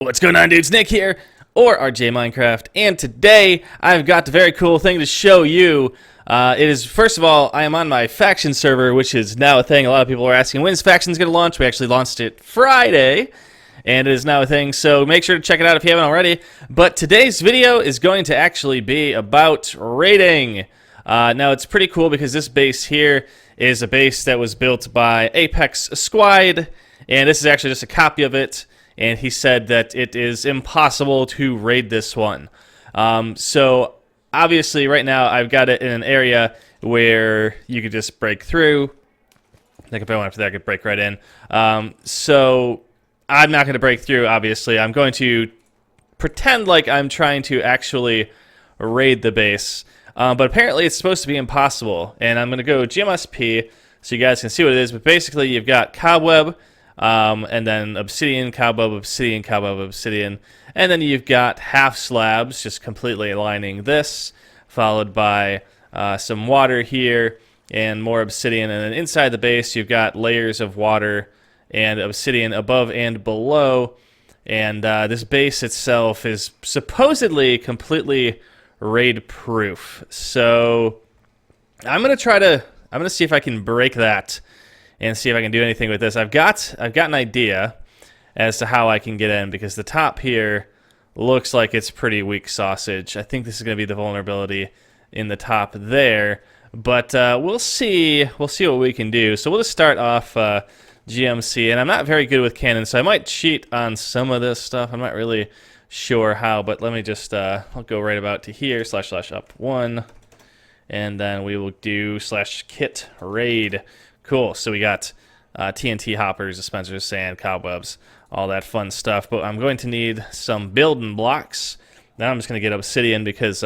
What's going on, dudes? Nick here, or RGAMinecraft, and today I've got a very cool thing to show you. It is, first of all, I am on my faction server, which is now a thing. A lot of people are asking, when's factions going to launch? We actually launched it Friday, and it is now a thing, so make sure to check it out if you haven't already. But today's video is going to actually be about raiding. Now, it's pretty cool because this base here is a base that was built by Apex Squad, and this is actually just a copy of it. And he said that it is impossible to raid this one. So obviously right now I've got it in an area where you could just break through. Like if I went after that, I could break right in. So I'm not going to break through, obviously. I'm going to pretend like I'm trying to actually raid the base. But apparently it's supposed to be impossible. And I'm going to go GMSP so you guys can see what it is. But basically you've got cobweb. And then obsidian, cobweb, obsidian, cobweb, obsidian. And then you've got half slabs just completely aligning this, followed by some water here and more obsidian. And then inside the base, you've got layers of water and obsidian above and below. And this base itself is supposedly completely raid-proof. So I'm going to see if I can break that and see if I can do anything with this. I've got an idea as to how I can get in, because the top here looks like it's pretty weak sausage. I think this is going to be the vulnerability in the top there, but we'll see what we can do. So we'll just start off GMC, and I'm not very good with cannons, so I might cheat on some of this stuff. I'm not really sure how, but let me just I'll go right about to here, / up 1, and then we will do / kit raid. Cool, so we got TNT hoppers, dispensers, sand, cobwebs, all that fun stuff. But I'm going to need some building blocks. Now I'm just going to get obsidian because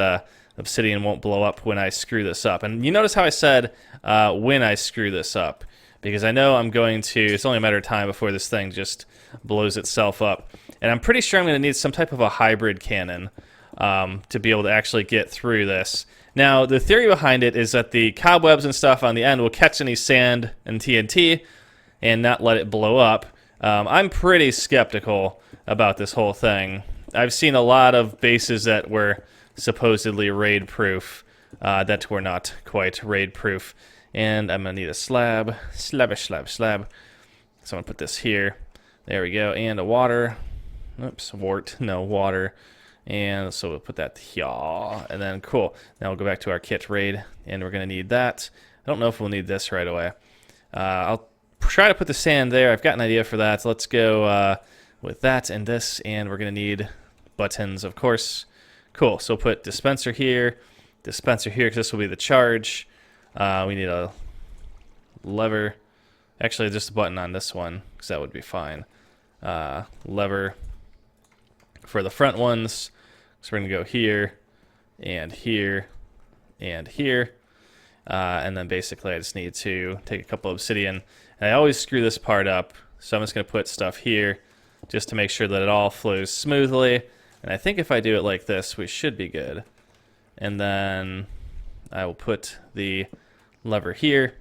obsidian won't blow up when I screw this up. And you notice how I said when I screw this up, because I know I'm going to, it's only a matter of time before this thing just blows itself up. And I'm pretty sure I'm going to need some type of a hybrid cannon to be able to actually get through this. Now, the theory behind it is that the cobwebs and stuff on the end will catch any sand and TNT and not let it blow up. I'm pretty skeptical about this whole thing. I've seen a lot of bases that were supposedly raid-proof that were not quite raid-proof. And I'm going to need a slab. So I'm going to put this here. There we go. And a water. Oops, water. And so we'll put that here, and then cool. Now we'll go back to our kit raid, and we're going to need that. I don't know if we'll need this right away. I'll try to put the sand there. I've got an idea for that. So let's go with that and this, and we're going to need buttons, of course. Cool, so we'll put dispenser here, because this will be the charge. We need a lever. Actually, just a button on this one, because that would be fine. Lever for the front ones. So we're going to go here, and here, and here. And then basically I just need to take a couple of obsidian. And I always screw this part up, so I'm just going to put stuff here just to make sure that it all flows smoothly. And I think if I do it like this, we should be good. And then I will put the lever here.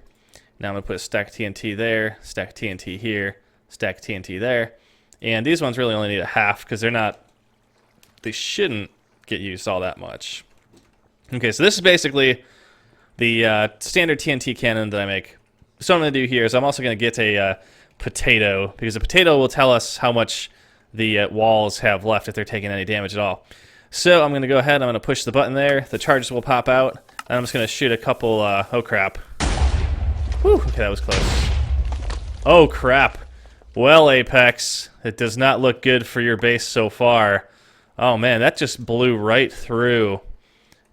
Now I'm going to put a stack TNT there, stack TNT here, stack TNT there. And these ones really only need a half because they shouldn't get used all that much. Okay, so this is basically the standard TNT cannon that I make. So what I'm going to do here is I'm also going to get a potato, because a potato will tell us how much the walls have left if they're taking any damage at all. So I'm going to go ahead, I'm going to push the button there, the charges will pop out, and I'm just going to shoot a couple, oh crap. Whew, okay, that was close. Oh crap. Well, Apex, it does not look good for your base so far. Oh man, that just blew right through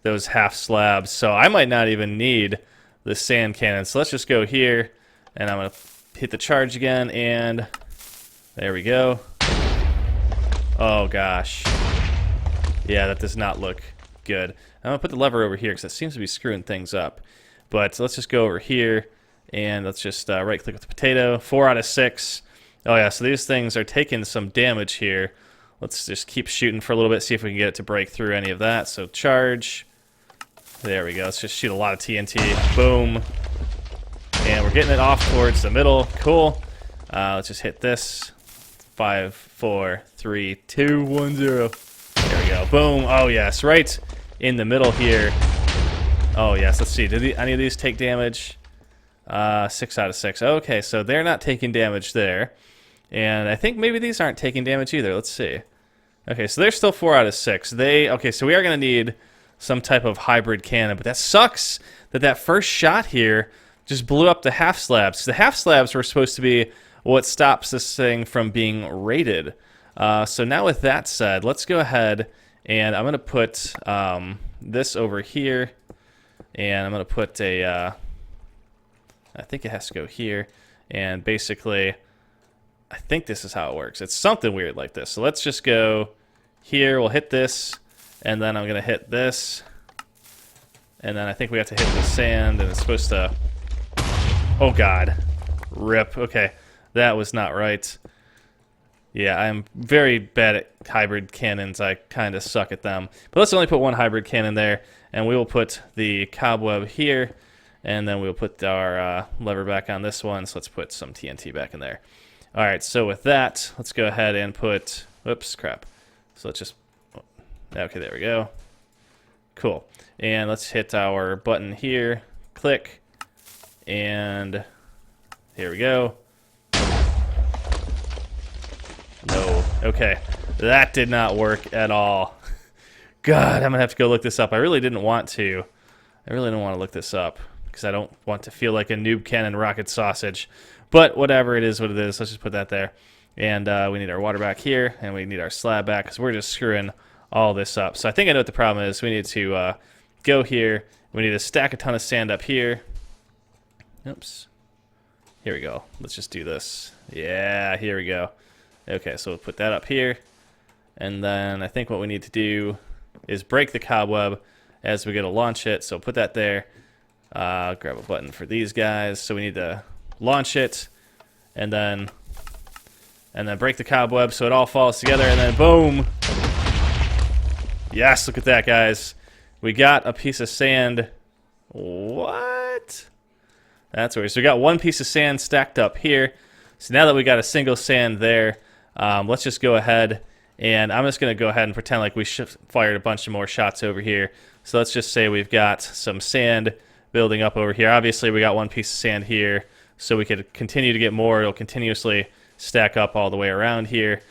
those half slabs. So I might not even need the sand cannon. So let's just go here, and I'm going to hit the charge again, and there we go. Oh gosh. Yeah, that does not look good. I'm going to put the lever over here because it seems to be screwing things up. But let's just go over here, and let's just right-click with the potato. 4 out of 6. Oh yeah, so these things are taking some damage here. Let's just keep shooting for a little bit, see if we can get it to break through any of that. So charge. There we go. Let's just shoot a lot of TNT. Boom. And we're getting it off towards the middle. Cool. Let's just hit this. 5, 4, 3, 2, 1, 0. There we go. Boom. Oh, yes. Right in the middle here. Oh, yes. Let's see. Did any of these take damage? 6 out of 6. Okay, so they're not taking damage there. And I think maybe these aren't taking damage either. Let's see. Okay, so they're still 4 out of 6. Okay, so we are going to need some type of hybrid cannon. But that sucks that first shot here just blew up the half slabs. The half slabs were supposed to be what stops this thing from being raided. So now with that said, let's go ahead and I'm going to put this over here. And I'm going to put a... I think it has to go here. And basically, I think this is how it works. It's something weird like this. So let's just go here. We'll hit this. And then I'm going to hit this. And then I think we have to hit the sand. And it's supposed to... Oh, God. Rip. Okay. That was not right. Yeah, I'm very bad at hybrid cannons. I kind of suck at them. But let's only put one hybrid cannon there. And we will put the cobweb here. And then we'll put our lever back on this one. So let's put some TNT back in there. All right, so with that, let's go ahead and put... Whoops, crap. So let's just... Okay, there we go. Cool. And let's hit our button here. Click. And here we go. No. Okay. That did not work at all. God, I'm going to have to go look this up. I really didn't want to. I really don't want to look this up because I don't want to feel like a noob cannon rocket sausage. But whatever, it is what it is. Let's just put that there. And we need our water back here, and we need our slab back because we're just screwing all this up. So I think I know what the problem is. We need to go here. We need to stack a ton of sand up here. Oops. Here we go. Let's just do this. Yeah, here we go. Okay, so we'll put that up here. And then I think what we need to do is break the cobweb as we go to launch it. So put that there. Grab a button for these guys. So we need to launch it and then break the cobweb so it all falls together, and then boom. Yes, look at that, guys. We got a piece of sand. What? That's weird. So we got one piece of sand stacked up here. So now that we got a single sand there, let's just go ahead, and I'm just going to go ahead and pretend like we fired a bunch of more shots over here. So let's just say we've got some sand building up over here. Obviously, we got one piece of sand here, so we could continue to get more. It'll continuously stack up all the way around here,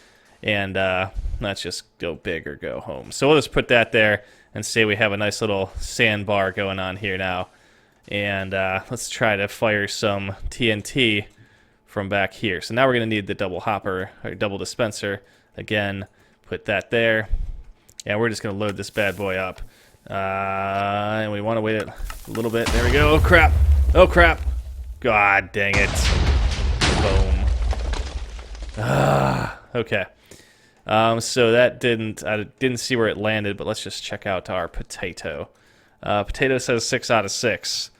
and let's just go big or go home. So we'll just put that there and say we have a nice little sandbar going on here now. And let's try to fire some TNT from back here. So now we're going to need the double hopper, or double dispenser. Again, put that there. And we're just going to load this bad boy up. And we want to wait it a little bit. There we go. Oh, crap. Oh, crap. God dang it. Boom. Okay. So that I didn't see where it landed, but let's just check out our potato. Potato says 6 out of 6.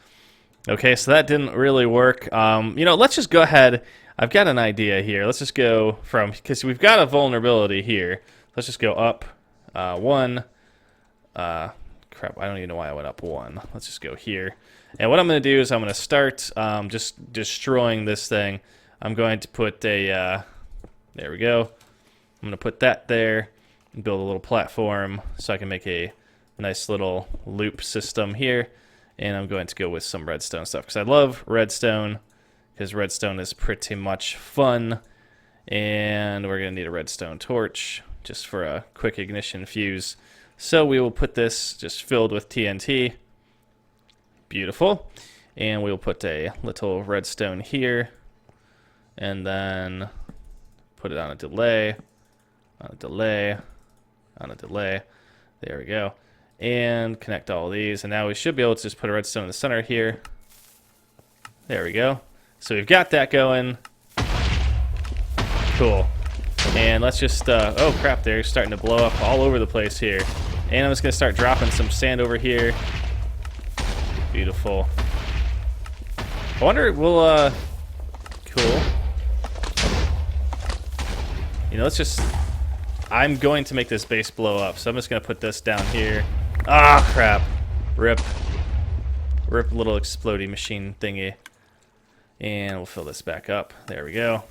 Okay, so that didn't really work. You know, let's just go ahead. I've got an idea here. Let's just go from, because we've got a vulnerability here. Let's just go up 1. Crap, I don't even know why I went up 1. Let's just go here. And what I'm going to do is I'm going to start just destroying this thing. I'm going to put a, there we go. I'm going to put that there and build a little platform so I can make a nice little loop system here. And I'm going to go with some redstone stuff because I love redstone, because redstone is pretty much fun. And we're going to need a redstone torch just for a quick ignition fuse. So we will put this just filled with TNT. Beautiful. And we'll put a little redstone here. And then put it on a delay, on a delay, on a delay. There we go. And connect all of these. And now we should be able to just put a redstone in the center here. There we go. So we've got that going. Cool. And let's just, oh crap, they're starting to blow up all over the place here. And I'm just going to start dropping some sand over here. Beautiful. I wonder, we'll, cool. You know, let's just, I'm going to make this base blow up. So I'm just going to put this down here. Ah, crap. Rip. Rip little explodey machine thingy. And we'll fill this back up. There we go.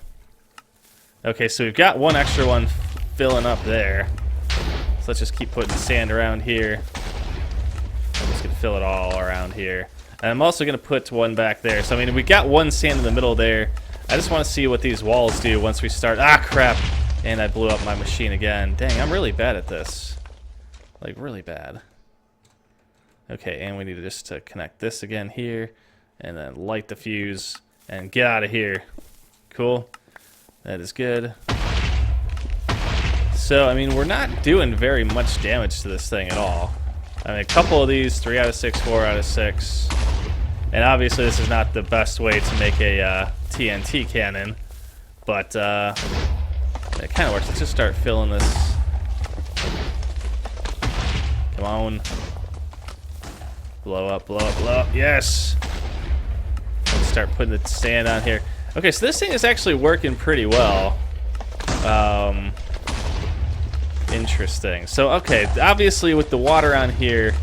Okay, so we've got one extra one filling up there. So let's just keep putting sand around here. I'm just going to fill it all around here. And I'm also going to put one back there. So, I mean, we got one sand in the middle there. I just want to see what these walls do once we start. Ah, crap. And I blew up my machine again. Dang, I'm really bad at this. Like, really bad. Okay, and we need to just connect this again here. And then light the fuse. And get out of here. Cool. That is good. So, I mean, we're not doing very much damage to this thing at all. I mean, a couple of these, 3 out of 6, 4 out of 6. And obviously this is not the best way to make a TNT cannon. But, it kind of works. Let's just start filling this. Come on. Blow up, blow up, blow up. Yes! Let's start putting the sand on here. Okay, so this thing is actually working pretty well. Interesting. So, okay, obviously with the water on here,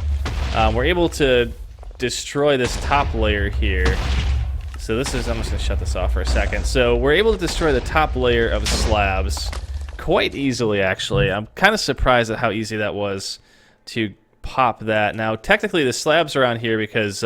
we're able to destroy this top layer here. So this is, I'm just going to shut this off for a second. So we're able to destroy the top layer of slabs quite easily, actually. I'm kind of surprised at how easy that was to pop that. Now, technically the slabs are on here because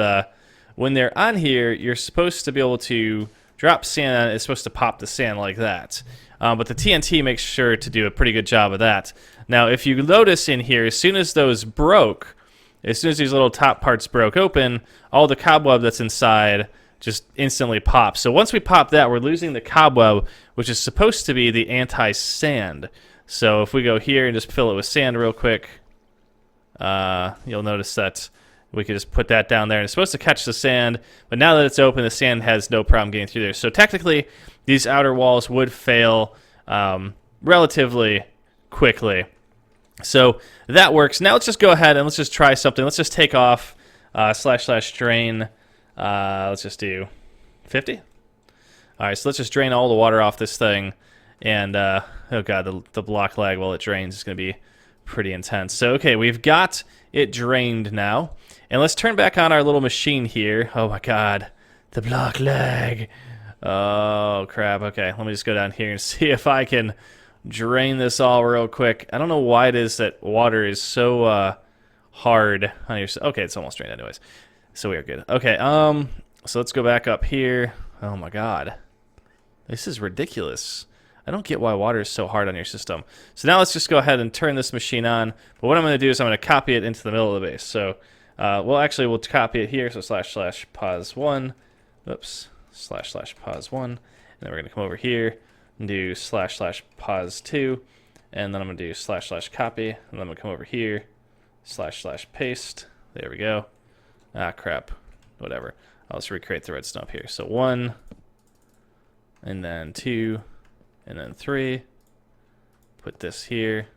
when they're on here, you're supposed to be able to drop sand on it. It's supposed to pop the sand like that. But the TNT makes sure to do a pretty good job of that. Now, if you notice in here, as soon as those broke, as soon as these little top parts broke open, all the cobweb that's inside just instantly pops. So once we pop that, we're losing the cobweb, which is supposed to be the anti-sand. So if we go here and just fill it with sand real quick, you'll notice that we can just put that down there. And it's supposed to catch the sand, but now that it's open, the sand has no problem getting through there. So technically, these outer walls would fail relatively quickly. So that works. Now let's just go ahead and let's just try something. Let's just take off / drain. Let's just do 50. All right, so let's just drain all the water off this thing. And, oh god, the block lag while it drains is going to be pretty intense. So, okay, we've got it drained now. And let's turn back on our little machine here. Oh my god, the block lag. Oh, crap. Okay, let me just go down here and see if I can drain this all real quick. I don't know why it is that water is so hard on your... Okay, it's almost drained anyways. So we are good. Okay, so let's go back up here. Oh my god. This is ridiculous. I don't get why water is so hard on your system. So now let's just go ahead and turn this machine on. But what I'm going to do is I'm going to copy it into the middle of the base. So, we'll copy it here. So / pause 1. Oops. / pause 1. And then we're going to come over here and do / pause 2. And then I'm going to do / copy. And then I'm going to come over here. / paste. There we go. Ah, crap. Whatever. I'll just recreate the redstone up here. So 1. And then 2. And then 3, put this here,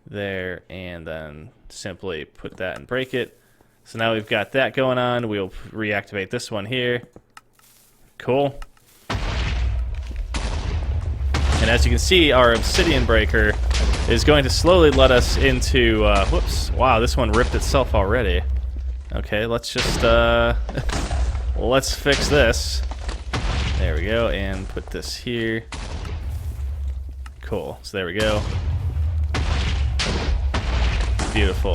there, and then simply put that and break it. So now we've got that going on. We'll reactivate this one here. Cool. And as you can see, our obsidian breaker is going to slowly let us into, whoops, wow, this one ripped itself already. Okay, let's just, let's fix this. There we go, and put this here. Cool. So there we go. Beautiful.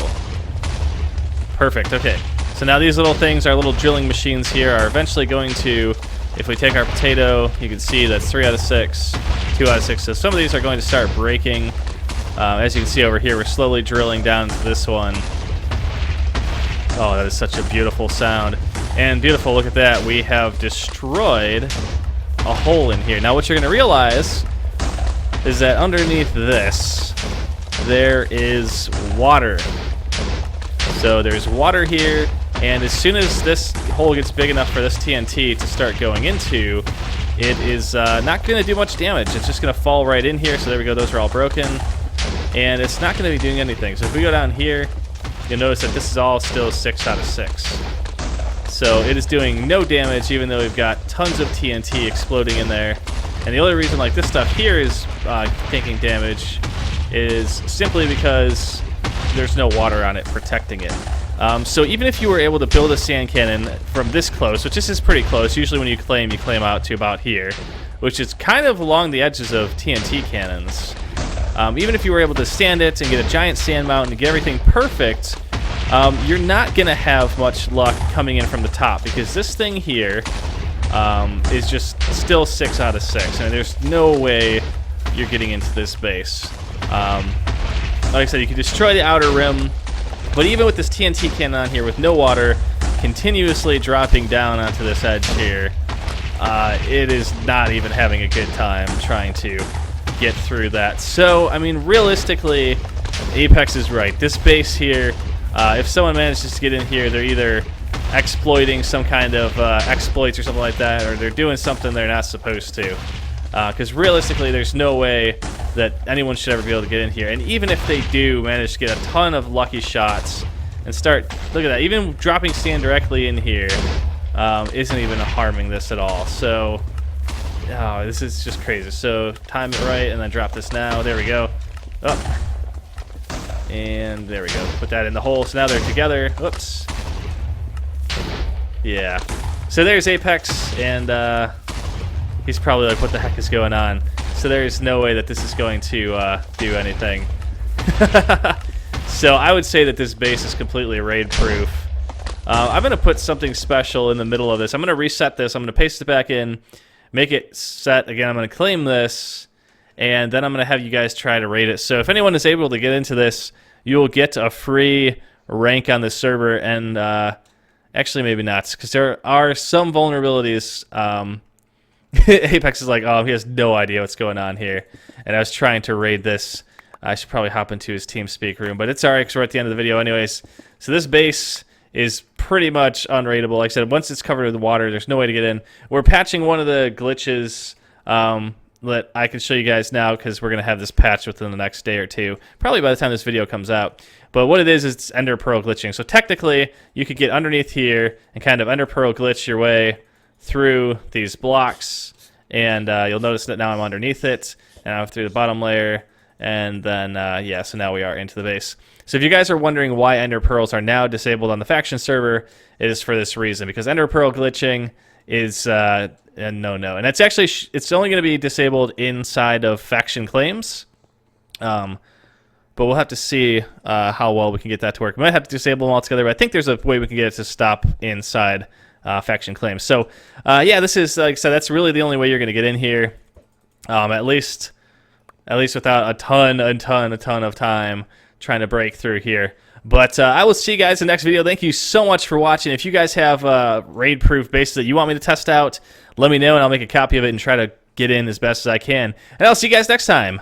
Perfect. Okay. So now these little things, our little drilling machines here, are eventually going to, if we take our potato, you can see that's 3 out of 6, 2 out of 6. So some of these are going to start breaking. As you can see over here, we're slowly drilling down to this one. Oh, that is such a beautiful sound. And beautiful, look at that. We have destroyed a hole in here. Now what you're going to realize is that underneath this, there is water. So there's water here, and as soon as this hole gets big enough for this TNT to start going into, it is not going to do much damage. It's just going to fall right in here. So there we go, those are all broken. And it's not going to be doing anything. So if we go down here, you'll notice that this is all still 6 out of 6. So it is doing no damage, even though we've got tons of TNT exploding in there. And the only reason like this stuff here is taking damage is simply because there's no water on it protecting it. So even if you were able to build a sand cannon from this close, which this is pretty close, usually when you claim out to about here, which is kind of along the edges of TNT cannons. Even if you were able to stand it and get a giant sand mountain and get everything perfect, you're not going to have much luck coming in from the top, because this thing here is just still 6 out of 6. And there's no way you're getting into this base. Like I said, you can destroy the outer rim, but even with this TNT cannon on here with no water, continuously dropping down onto this edge here, it is not even having a good time trying to get through that. So, I mean, realistically, Apex is right. This base here, if someone manages to get in here, they're either exploiting some kind of exploits or something like that, or they're doing something they're not supposed to. Because realistically, there's no way that anyone should ever be able to get in here. And even if they do manage to get a ton of lucky shots and start, look at that, even dropping sand directly in here isn't even harming this at all. So, oh, this is just crazy. So, time it right, and then drop this now. There we go. Oh. And there we go. Put that in the hole. So now they're together. Whoops. Yeah. So there's Apex, and he's probably like, what the heck is going on? So there's no way that this is going to do anything. So I would say that this base is completely raid-proof. I'm going to put something special in the middle of this. I'm going to reset this. I'm going to paste it back in, make it set. Again, I'm going to claim this, and then I'm going to have you guys try to raid it. So if anyone is able to get into this, you'll get a free rank on the server, and actually maybe not, because there are some vulnerabilities. Apex is like, oh, he has no idea what's going on here, and I was trying to raid this. I should probably hop into his TeamSpeak room, but it's alright because we're at the end of the video anyways. So this base is pretty much unraidable. Like I said, once it's covered with water, there's no way to get in. We're patching one of the glitches that I can show you guys now, because we're going to have this patch within the next day or two, probably by the time this video comes out. But what it is it's Ender Pearl glitching. So technically, you could get underneath here and kind of Ender Pearl glitch your way through these blocks, and you'll notice that now I'm underneath it, and I'm through the bottom layer, and then, yeah, so now we are into the base. So if you guys are wondering why Ender Pearls are now disabled on the faction server, it is for this reason, because Ender Pearl glitching is a no-no. And it's actually, it's only going to be disabled inside of faction claims, but we'll have to see how well we can get that to work. We might have to disable them altogether, but I think there's a way we can get it to stop inside faction claims. So, yeah, this is, like I said, that's really the only way you're going to get in here, at least without a ton of time trying to break through here. But I will see you guys in the next video. Thank you so much for watching. If you guys have raid-proof bases that you want me to test out, let me know, and I'll make a copy of it and try to get in as best as I can. And I'll see you guys next time.